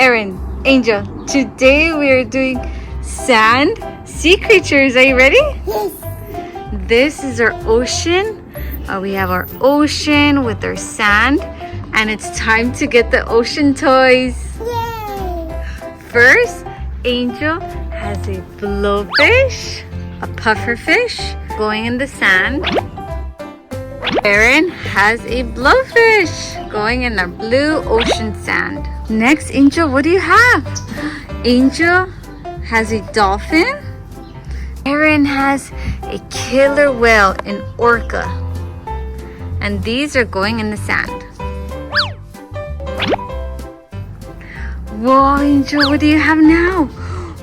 Erin, Angel, today we are doing sand sea creatures. Are you ready? Yes. This is our ocean. We have our ocean with our sand, and it's time to get the ocean toys. Yay. First, Angel has a blowfish, a pufferfish going in the sand. Erin has a blowfish going in our blue ocean sand. Next, Angel, what do you have? Angel has a dolphin. Erin has a killer whale, an orca. And these are going in the sand. Whoa, Angel, what do you have now?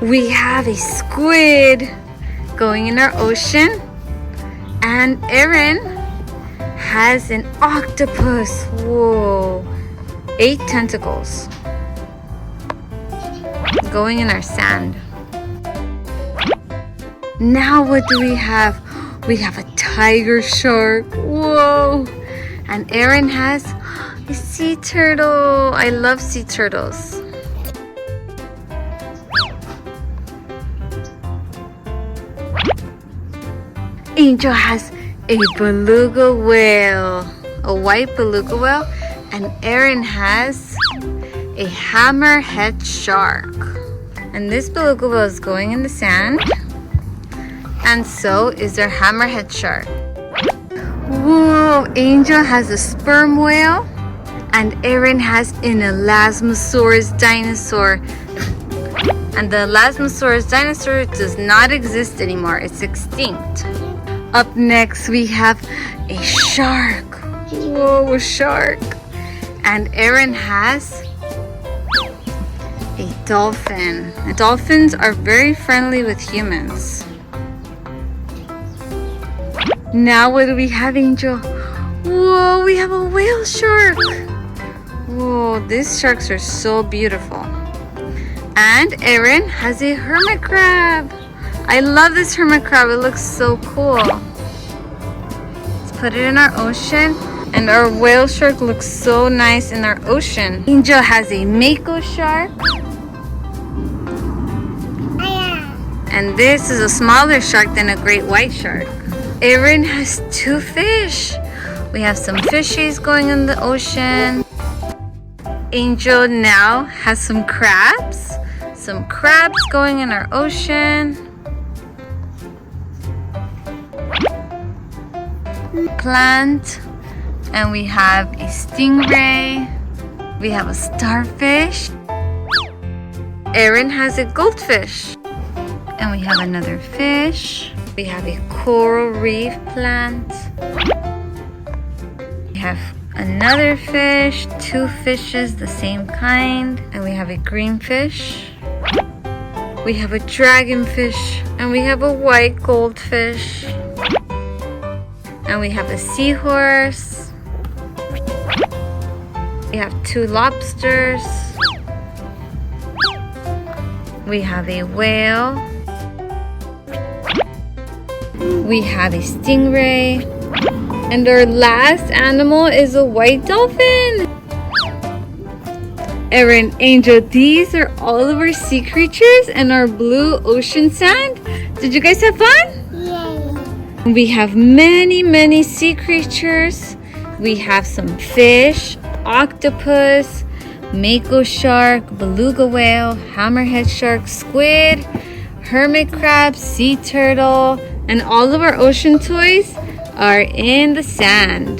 We have a squid going in our ocean. And Erin has an octopus. Whoa. 8 tentacles going in our sand. Now what do we have? We have a tiger shark. Whoa. And Erin has a sea turtle. I love sea turtles. Angel has a beluga whale, a white beluga whale, and Erin has a hammerhead shark. And this beluga whale is going in the sand, and so is our hammerhead shark. Whoa, Angel has a sperm whale, and Erin has an Elasmosaurus dinosaur. And the Elasmosaurus dinosaur does not exist anymore, it's extinct. Up next, we have a shark. Whoa, a shark. And Erin has a dolphin. The dolphins are very friendly with humans. Now, what do we have, Angel? Whoa, we have a whale shark. Whoa, these sharks are so beautiful. And Erin has a hermit crab. I love this hermit crab. It looks so cool. Let's put it in our ocean. And our whale shark looks so nice in our ocean. Angel has a mako shark. And this is a smaller shark than a great white shark. Erin has 2 fish. We have some fishies going in the ocean. Angel now has some crabs. Some crabs going in our ocean. Plant, and we have a stingray, we have a starfish, Erin has a goldfish, and we have another fish, we have a coral reef plant, we have another fish, 2 fishes the same kind, and we have a green fish, we have a dragonfish, and we have a white goldfish. And we have a seahorse. We have 2 lobsters. We have a whale. We have a stingray. And our last animal is a white dolphin. Erin, Angel, these are all of our sea creatures and our blue ocean sand. Did you guys have fun? We have many sea creatures. We have some fish, octopus, mako shark, beluga whale, hammerhead shark, squid, hermit crab, sea turtle, and all of our ocean toys are in the sand.